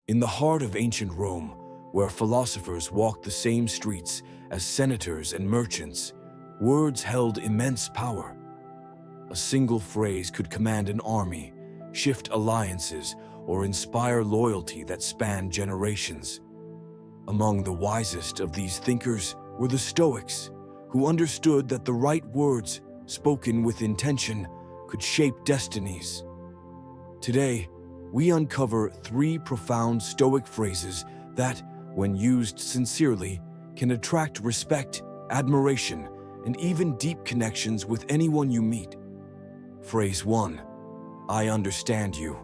In the heart of ancient Rome, where philosophers walked the same streets as senators and merchants, words held immense power. A single phrase could command an army, shift alliances, or inspire loyalty that spanned generations. Among the wisest of these thinkers were the Stoics, who understood that the right words, spoken with intention, could shape destinies. Today, we uncover 3 profound Stoic phrases that, when used sincerely, can attract respect, admiration, and even deep connections with anyone you meet. Phrase 1. I understand you.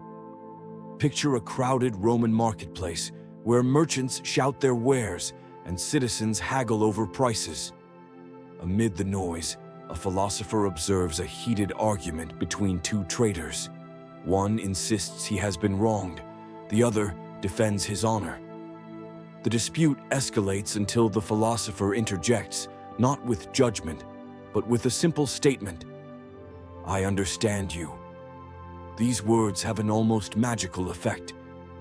Picture a crowded Roman marketplace where merchants shout their wares and citizens haggle over prices. Amid the noise, a philosopher observes a heated argument between 2 traders. One insists he has been wronged, the other defends his honor. The dispute escalates until the philosopher interjects, not with judgment, but with a simple statement: I understand you. These words have an almost magical effect.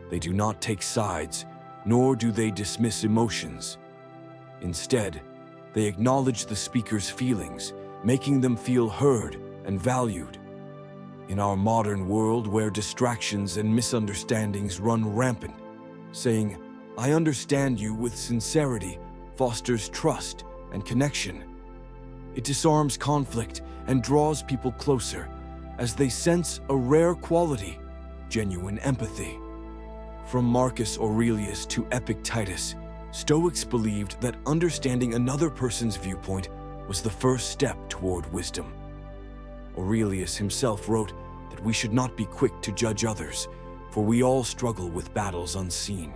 They do not take sides, nor do they dismiss emotions. Instead, they acknowledge the speaker's feelings, making them feel heard and valued. In our modern world where distractions and misunderstandings run rampant, saying, I understand you with sincerity fosters trust and connection. It disarms conflict and draws people closer as they sense a rare quality, genuine empathy. From Marcus Aurelius to Epictetus, Stoics believed that understanding another person's viewpoint was the first step toward wisdom. Aurelius himself wrote that we should not be quick to judge others, for we all struggle with battles unseen.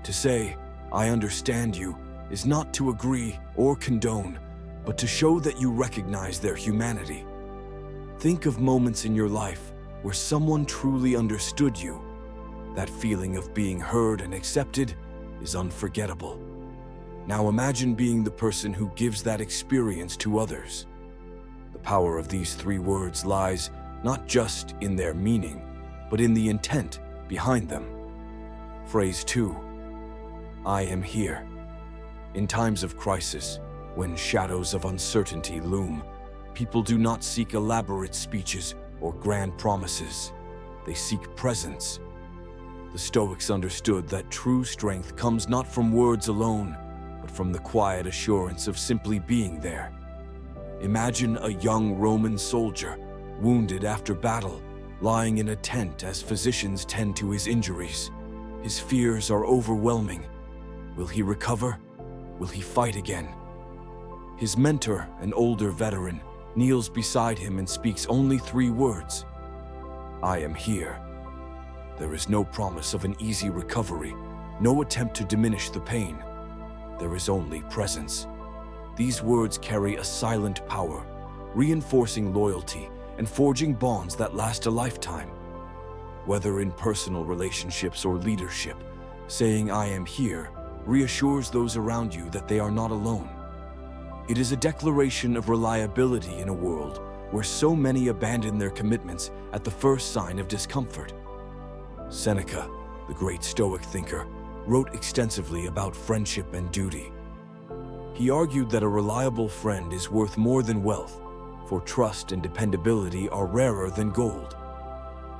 To say, I understand you, is not to agree or condone, but to show that you recognize their humanity. Think of moments in your life where someone truly understood you. That feeling of being heard and accepted is unforgettable. Now imagine being the person who gives that experience to others. The power of these 3 words lies not just in their meaning, but in the intent behind them. Phrase 2. I am here. In times of crisis, when shadows of uncertainty loom, people do not seek elaborate speeches or grand promises. They seek presence. The Stoics understood that true strength comes not from words alone, but from the quiet assurance of simply being there. Imagine a young Roman soldier, wounded after battle, lying in a tent as physicians tend to his injuries. His fears are overwhelming. Will he recover? Will he fight again? His mentor, an older veteran, kneels beside him and speaks only 3 words. I am here. There is no promise of an easy recovery, no attempt to diminish the pain. There is only presence. These words carry a silent power, reinforcing loyalty and forging bonds that last a lifetime. Whether in personal relationships or leadership, saying I am here reassures those around you that they are not alone. It is a declaration of reliability in a world where so many abandon their commitments at the first sign of discomfort. Seneca, the great Stoic thinker, wrote extensively about friendship and duty. He argued that a reliable friend is worth more than wealth, for trust and dependability are rarer than gold.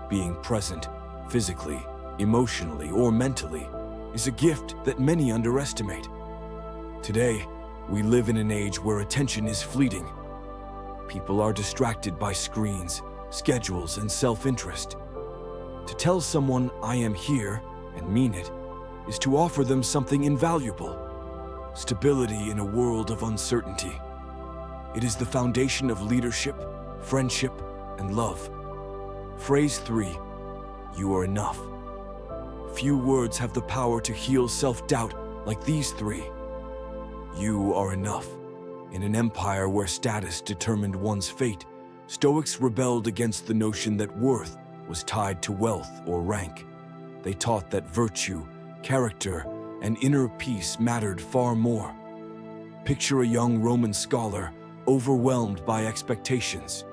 Being present, physically, emotionally, or mentally, is a gift that many underestimate. Today, we live in an age where attention is fleeting. People are distracted by screens, schedules, and self-interest. To tell someone, I am here, and mean it, is to offer them something invaluable: stability in a world of uncertainty. It is the foundation of leadership, friendship, and love. Phrase 3, you are enough. Few words have the power to heal self-doubt like these 3. You are enough. In an empire where status determined one's fate, Stoics rebelled against the notion that worth was tied to wealth or rank. They taught that virtue, character, and inner peace mattered far more. Picture a young Roman scholar overwhelmed by expectations.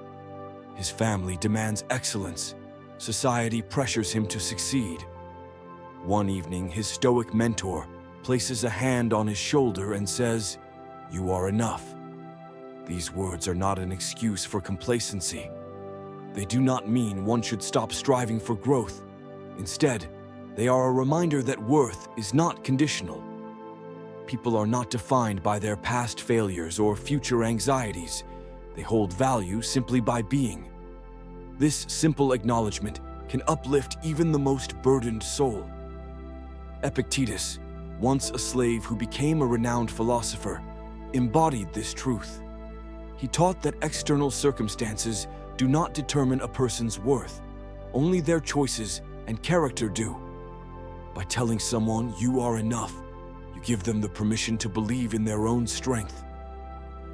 His family demands excellence. Society pressures him to succeed. One evening, his Stoic mentor places a hand on his shoulder and says, "You are enough." These words are not an excuse for complacency. They do not mean one should stop striving for growth. Instead, they are a reminder that worth is not conditional. People are not defined by their past failures or future anxieties. They hold value simply by being. This simple acknowledgement can uplift even the most burdened soul. Epictetus, once a slave who became a renowned philosopher, embodied this truth. He taught that external circumstances do not determine a person's worth. Only their choices and character do. By telling someone you are enough, you give them the permission to believe in their own strength.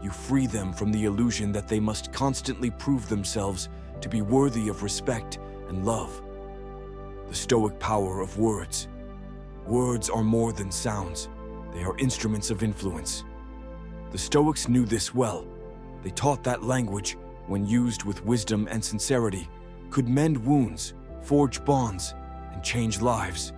You free them from the illusion that they must constantly prove themselves to be worthy of respect and love. The Stoic power of words. Words are more than sounds. They are instruments of influence. The Stoics knew this well. They taught that language, when used with wisdom and sincerity, could mend wounds, forge bonds, and change lives.